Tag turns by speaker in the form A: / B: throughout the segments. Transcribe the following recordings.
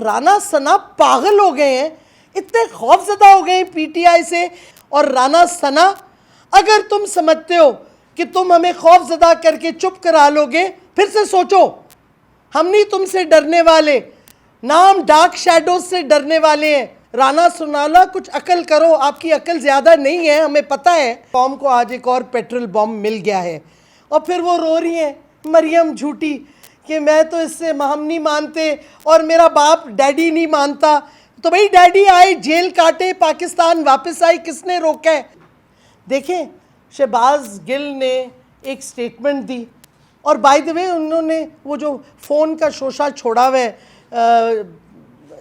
A: رانا ثنا پاگل ہو گئے ہیں, اتنے خوف زدہ ہو گئے ہیں پی ٹی آئی سے. اور رانا ثنا, اگر تم سمجھتے ہو کہ تم ہمیں خوف زدہ کر کے چپ کرا لو گے, پھر سے سوچو, ہم نہیں تم سے ڈرنے والے, نہ ہم ڈارک شیڈوز سے ڈرنے والے ہیں. رانا ثناءاللہ کچھ عقل کرو, آپ کی عقل زیادہ نہیں ہے, ہمیں پتہ ہے. قوم کو آج ایک اور پیٹرول بم مل گیا ہے, اور پھر وہ رو رہی ہیں مریم جھوٹی کہ میں تو اس سے ہم نہیں مانتے اور میرا باپ ڈیڈی نہیں مانتا. تو بھئی ڈیڈی آئے, جیل کاٹے, پاکستان واپس آئی, کس نے روکا ہے؟ دیکھیں, شہباز گل نے ایک سٹیٹمنٹ دی, اور بائی دی وے انہوں نے وہ جو فون کا شوشہ چھوڑا ہوا ہے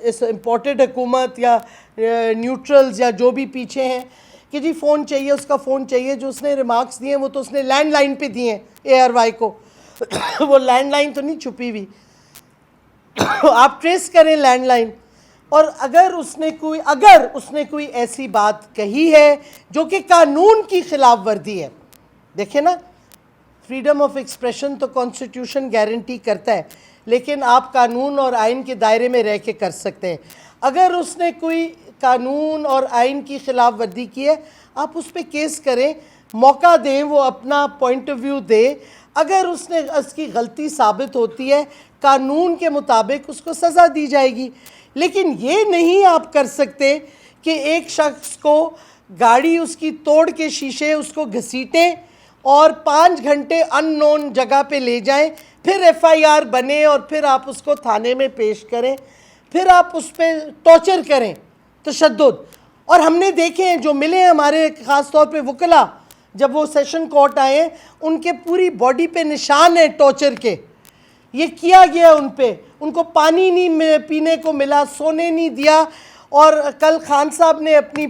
A: اس امپورٹڈ حکومت یا نیوٹرلز یا جو بھی پیچھے ہیں کہ جی فون چاہیے, اس کا فون چاہیے, جو اس نے ریمارکس دیے ہیں وہ تو اس نے لینڈ لائن پہ دیے ہیں اے آر وائی کو. وہ لینڈ لائن تو نہیں چھپی ہوئی, آپ ٹریس کریں لینڈ لائن. اور اگر اس نے کوئی ایسی بات کہی ہے جو کہ قانون کی خلاف ورزی ہے, دیکھیں نا, فریڈم آف ایکسپریشن تو کانسٹیٹیوشن گارنٹی کرتا ہے, لیکن آپ قانون اور آئین کے دائرے میں رہ کے کر سکتے ہیں. اگر اس نے کوئی قانون اور آئین کی خلاف ورزی کی ہے, آپ اس پہ کیس کریں, موقع دیں, وہ اپنا پوائنٹ آف ویو دے. اگر اس کی غلطی ثابت ہوتی ہے, قانون کے مطابق اس کو سزا دی جائے گی. لیکن یہ نہیں آپ کر سکتے کہ ایک شخص کو گاڑی اس کی توڑ کے شیشے اس کو گھسیٹیں اور 5 گھنٹے ان نون جگہ پہ لے جائیں, پھر ایف آئی آر بنے اور پھر آپ اس کو تھانے میں پیش کریں, پھر آپ اس پہ ٹارچر کریں, تشدد. اور ہم نے دیکھے ہیں جو ملے ہمارے, خاص طور پہ وکلا, جب وہ سیشن کورٹ آئے, ان کے پوری باڈی پہ نشان ہے ٹارچر کے. یہ کیا گیا ان پہ, ان کو پانی نہیں پینے کو ملا, سونے نہیں دیا. اور کل خان صاحب نے اپنی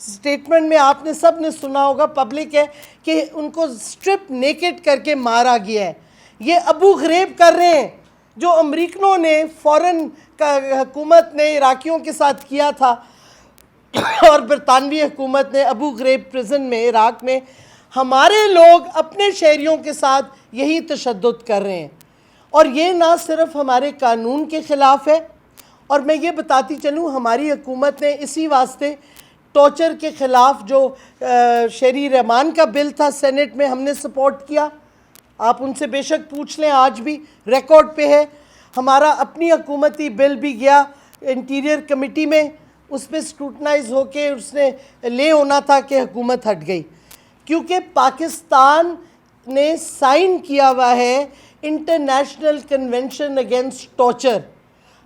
A: سٹیٹمنٹ میں, آپ نے سب نے سنا ہوگا, پبلک ہے, کہ ان کو سٹرپ نیکڈ کر کے مارا گیا ہے. یہ ابو غریب کر رہے ہیں جو امریکنوں نے, فورن حکومت نے عراقیوں کے ساتھ کیا تھا, اور برطانوی حکومت نے ابو غریب پریزن میں عراق میں. ہمارے لوگ اپنے شہریوں کے ساتھ یہی تشدد کر رہے ہیں, اور یہ نہ صرف ہمارے قانون کے خلاف ہے. اور میں یہ بتاتی چلوں, ہماری حکومت نے اسی واسطے ٹارچر کے خلاف جو شہری رحمان کا بل تھا سینٹ میں, ہم نے سپورٹ کیا. آپ ان سے بے شک پوچھ لیں, آج بھی ریکارڈ پہ ہے. ہمارا اپنی حکومتی بل بھی گیا انٹیریئر کمیٹی میں, اس پہ سکروٹنائز ہو کے اس نے لے ہونا تھا کہ حکومت ہٹ گئی, کیونکہ پاکستان نے سائن کیا ہوا ہے انٹرنیشنل کنونشن اگینسٹ ٹارچر.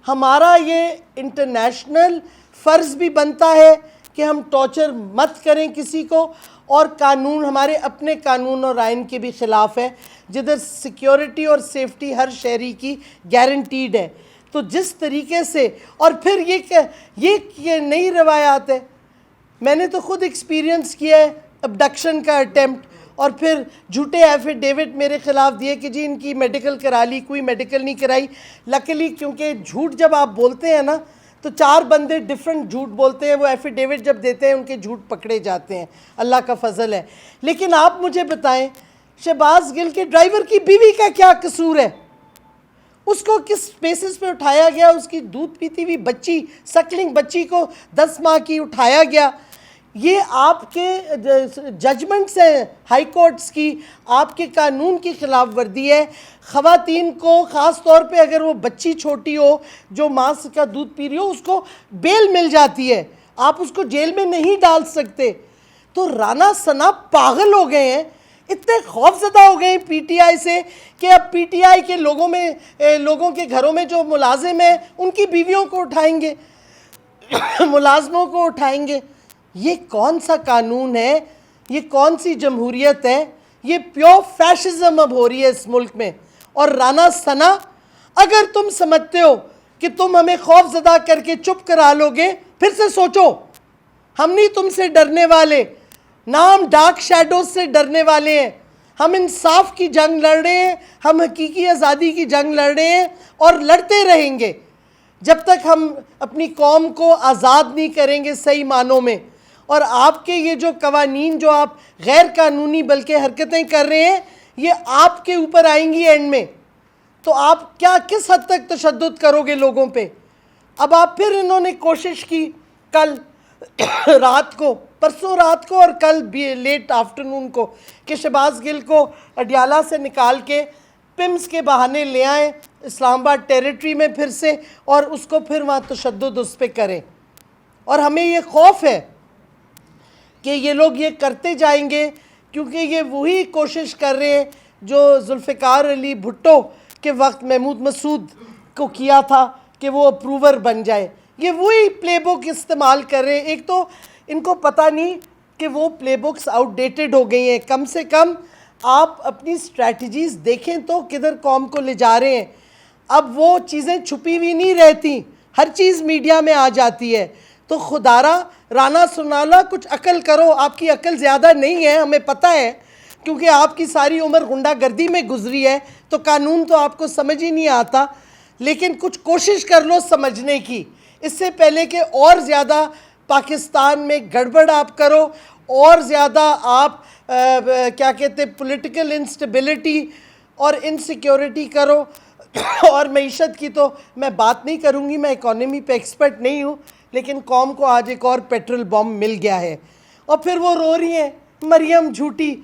A: ہمارا یہ انٹرنیشنل فرض بھی بنتا ہے کہ ہم ٹارچر مت کریں کسی کو, اور قانون, ہمارے اپنے قانون اور آئین کے بھی خلاف ہے, جدھر سیکیورٹی اور سیفٹی ہر شہری کی گارنٹیڈ ہے. تو جس طریقے سے, اور پھر یہ نئی روایات ہے, میں نے تو خود ایکسپیرینس کیا ہے ابڈکشن کا اٹیمپٹ, اور پھر جھوٹے ایفیڈیوٹ میرے خلاف دیے کہ جی ان کی میڈیکل کرا لی, کوئی میڈیکل نہیں کرائی. لکیلی کیونکہ جھوٹ جب آپ بولتے ہیں نا, تو 4 بندے ڈیفرنٹ جھوٹ بولتے ہیں, وہ ایفیڈیوٹ جب دیتے ہیں ان کے جھوٹ پکڑے جاتے ہیں, اللہ کا فضل ہے. لیکن آپ مجھے بتائیں, شہباز گل کے ڈرائیور کی بیوی کا کیا قصور ہے؟ اس کو کس بیسس پہ اٹھایا گیا؟ اس کی دودھ پیتی ہوئی بچی, سکلنگ بچی کو 10 ماہ کی اٹھایا گیا. یہ آپ کے ججمنٹس ہیں ہائی کورٹس کی, آپ کے قانون کی خلاف ورزی ہے. خواتین کو, خاص طور پہ اگر وہ بچی چھوٹی ہو جو ماں کا دودھ پی رہی ہو, اس کو بیل مل جاتی ہے, آپ اس کو جیل میں نہیں ڈال سکتے. تو رانا ثنا پاگل ہو گئے ہیں, اتنے خوف زدہ ہو گئے ہیں پی ٹی آئی سے کہ اب پی ٹی آئی کے لوگوں کے گھروں میں جو ملازم ہیں ان کی بیویوں کو اٹھائیں گے, ملازموں کو اٹھائیں گے. یہ کون سا قانون ہے؟ یہ کون سی جمہوریت ہے؟ یہ پیور فیشزم اب ہو رہی ہے اس ملک میں. اور رانا ثنا, اگر تم سمجھتے ہو کہ تم ہمیں خوف زدہ کر کے چپ کرا لو گے, پھر سے سوچو, ہم نہیں تم سے ڈرنے والے, نہ ہم ڈارک شیڈوز سے ڈرنے والے ہیں. ہم انصاف کی جنگ لڑ رہے ہیں, ہم حقیقی آزادی کی جنگ لڑ رہے ہیں, اور لڑتے رہیں گے جب تک ہم اپنی قوم کو آزاد نہیں کریں گے صحیح معنوں میں. اور آپ کے یہ جو قوانین جو آپ غیر قانونی بلکہ حرکتیں کر رہے ہیں, یہ آپ کے اوپر آئیں گی اینڈ میں. تو آپ کس حد تک تشدد کرو گے لوگوں پہ؟ اب آپ پھر انہوں نے کوشش کی کل رات کو، پرسوں رات کو اور کل بھی لیٹ آفٹرنون کو، کہ شہباز گل کو اڈیالہ سے نکال کے پمس کے بہانے لے آئیں اسلام آباد ٹیریٹری میں پھر سے، اور اس کو پھر وہاں تشدد اس پہ کریں. اور ہمیں یہ خوف ہے کہ یہ لوگ یہ کرتے جائیں گے، کیونکہ یہ وہی کوشش کر رہے ہیں جو ذوالفقار علی بھٹو کے وقت محمود مسعود کو کیا تھا کہ وہ اپروور بن جائے. یہ وہی پلے بک استعمال کر رہے ہیں. ایک تو ان کو پتہ نہیں کہ وہ پلے بکس آؤٹ ڈیٹڈ ہو گئی ہیں. کم سے کم آپ اپنی اسٹریٹجیز دیکھیں تو کدھر قوم کو لے جا رہے ہیں. اب وہ چیزیں چھپی ہوئی نہیں رہتی، ہر چیز میڈیا میں آ جاتی ہے. تو خدارہ رانا سنالا کچھ عقل کرو. آپ کی عقل زیادہ نہیں ہے، ہمیں پتہ ہے، کیونکہ آپ کی ساری عمر غنڈہ گردی میں گزری ہے تو قانون تو آپ کو سمجھ ہی نہیں آتا. لیکن کچھ کوشش کر لو سمجھنے کی، اس سے پہلے کہ اور زیادہ پاکستان میں گڑبڑ آپ کرو، اور زیادہ آپ کیا کہتے ہیں پولیٹیکل انسٹیبلٹی اور انسیکیورٹی کرو. اور معیشت کی تو میں بات نہیں کروں گی، میں اکانومی پہ ایکسپرٹ نہیں ہوں، لیکن قوم کو آج ایک اور پیٹرول بم مل گیا ہے. اور پھر وہ رو رہی ہیں مریم جھوٹی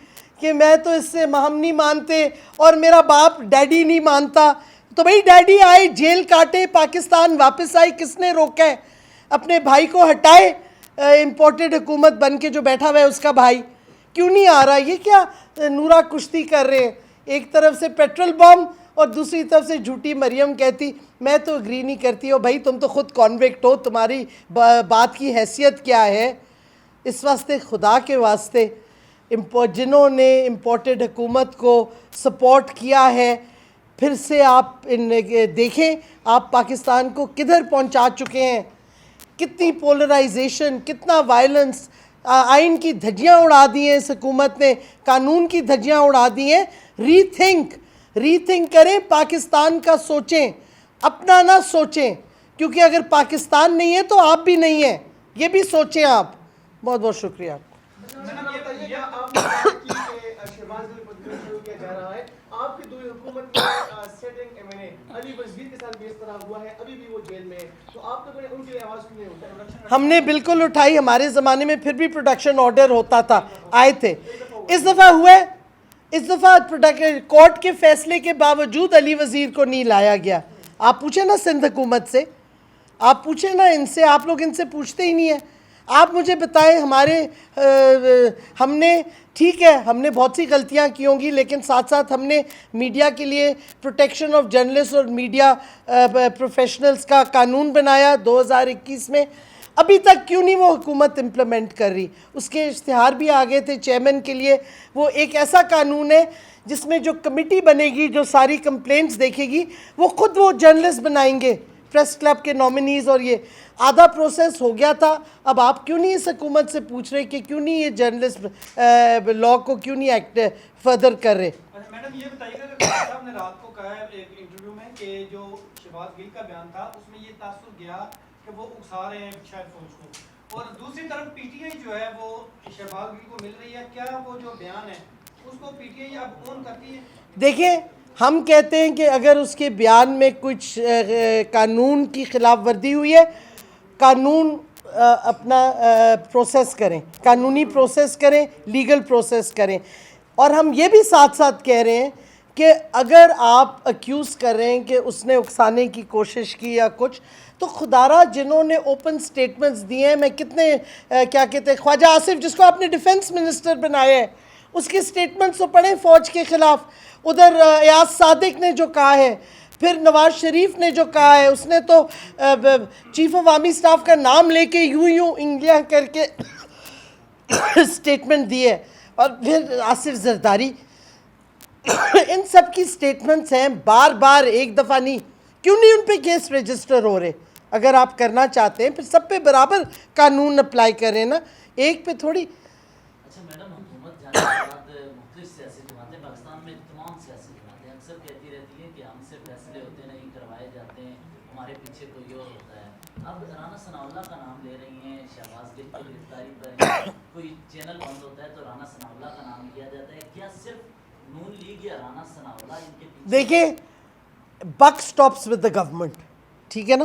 A: کہ میں تو اس سے ہم نہیں مانتے اور میرا باپ ڈیڈی نہیں مانتا. تو بھئی ڈیڈی آئے جیل کاٹے، پاکستان واپس آئی، کس نے روکا ہے؟ اپنے بھائی کو ہٹائے، امپورٹڈ حکومت بن کے جو بیٹھا ہوا ہے اس کا بھائی کیوں نہیں آ رہا؟ یہ کیا نورا کشتی کر رہے ہیں؟ ایک طرف سے پیٹرول بم اور دوسری طرف سے جھوٹی مریم کہتی میں تو اگری نہیں کرتی. ہو بھائی تم تو خود کانوکٹ ہو، تمہاری بات کی حیثیت کیا ہے؟ اس واسطے خدا کے واسطے جنہوں نے امپورٹڈ حکومت کو سپورٹ کیا ہے، پھر سے آپ دیکھیں آپ پاکستان کو کدھر پہنچا چکے ہیں. کتنی پولرائزیشن، کتنا وائلنس، آئین کی دھجیاں اڑا دی ہیں اس حکومت نے، قانون کی دھجیاں اڑا دی ہیں. ری تھنک کریں، پاکستان کا سوچیں، اپنا نہ سوچیں، کیونکہ اگر پاکستان نہیں ہے تو آپ بھی نہیں ہیں. یہ بھی سوچیں آپ. بہت بہت شکریہ.
B: آپ کی دوری حکومت میں سیٹنگ ایم این اے علی وزیر کے ساتھ بھی اس طرح ہوا ہے، ابھی بھی وہ جیل میں ہے، تو آپ تو ان کے لیے آواز کیوں نہیں اٹھائی؟
A: ہم نے بالکل اٹھائی. ہمارے زمانے میں پھر بھی پروڈکشن آرڈر ہوتا تھا، آئے تھے. اس دفعہ ہوئے، اس دفعہ کورٹ کے فیصلے کے باوجود علی وزیر کو نہیں لایا گیا. آپ پوچھیں نا سندھ حکومت سے، آپ پوچھیں نا ان سے، آپ لوگ ان سے پوچھتے ہی نہیں ہیں. آپ مجھے بتائیں ہم نے ٹھیک ہے ہم نے بہت سی غلطیاں کی ہوں گی، لیکن ساتھ ساتھ ہم نے میڈیا کے لیے پروٹیکشن آف جرنلسٹ اور میڈیا پروفیشنلز کا قانون بنایا 2021 میں. ابھی تک کیوں نہیں وہ حکومت امپلیمنٹ کر رہی؟ اس کے اشتہار بھی آ گئے تھے چیئرمین کے لیے. وہ ایک ایسا قانون ہے جس میں جو کمیٹی بنے گی جو ساری کمپلینٹس دیکھے گی، وہ خود وہ جرنلسٹ بنائیں گے، پریس کلب کے نامنیز. اور یہ آدھا پروسیس ہو گیا تھا. اب آپ کیوں نہیں اس حکومت سے پوچھ رہے کہ کیوں نہیں یہ جرنلسٹ لاء کو کیوں نہیں ایکٹ فردر کر رہے؟
C: میڈم یہ بتائیے گا کہ صاحب نے رات کو کہا ہے ایک انٹرویو میں کہ جو شہباز گل کا بیان تھا اس میں یہ تاثر گیا کہ وہ اکسا رہے ہیں شاید فوج کو، اور دوسری طرف پی ٹی آئی جو ہے وہ شہباز گل کو مل رہی ہے، کیا وہ جو بیان ہے اس کو پی ٹی آئی اب اون کرتی ہے؟
A: دیکھیں ہم کہتے ہیں کہ اگر اس کے بیان میں کچھ قانون کی خلاف ورزی ہوئی ہے، قانون اپنا پروسیس کریں، قانونی پروسیس کریں، لیگل پروسیس کریں. اور ہم یہ بھی ساتھ ساتھ کہہ رہے ہیں کہ اگر آپ اکیوز کر رہے ہیں کہ اس نے اکسانے کی کوشش کی یا کچھ، تو خدارہ جنہوں نے اوپن سٹیٹمنٹس دیے ہیں، میں کتنے کیا کہتے ہیں خواجہ آصف جس کو آپ نے ڈیفنس منسٹر بنایا ہے، اس کی سٹیٹمنٹس تو پڑھیں فوج کے خلاف. ادھر ایاز صادق نے جو کہا ہے، پھر نواز شریف نے جو کہا ہے، اس نے تو چیف آف آرمی سٹاف کا نام لے کے یوں انگلیاں کر کے سٹیٹمنٹ دی ہے. اور پھر آصف زرداری، ان سب کی سٹیٹمنٹس ہیں بار بار، ایک دفعہ نہیں. کیوں نہیں ان پہ کیس رجسٹر ہو رہے؟ اگر آپ کرنا چاہتے ہیں پھر سب پہ برابر قانون اپلائی کریں نا، ایک پہ تھوڑی.
D: اچھا میڈم، حکومت جانے کے بعد مختلف سیاسی جماعتیں پاکستان میں تمام سیاسی جماعتیں اکثر کہتی رہتی ہیں کہ ہم سے فیصلے ہوتے نہیں، کروائے جاتے ہیں، ہمارے پیچھے کوئی اور ہوتا ہے. اب رانا ثناء اللہ کا نام لے رہی ہیں، شہباز گل کی گرفتاری پر کوئی چینل بند ہوتا ہے تو رانا ثناء اللہ کا نام لیا جاتا ہے. کیا صرف نون لیگ یا رانا ثناء اللہ ان کے پیچھے؟
A: دیکھیں بک سٹاپس ود دا گورنمنٹ، ٹھیک ہے نا.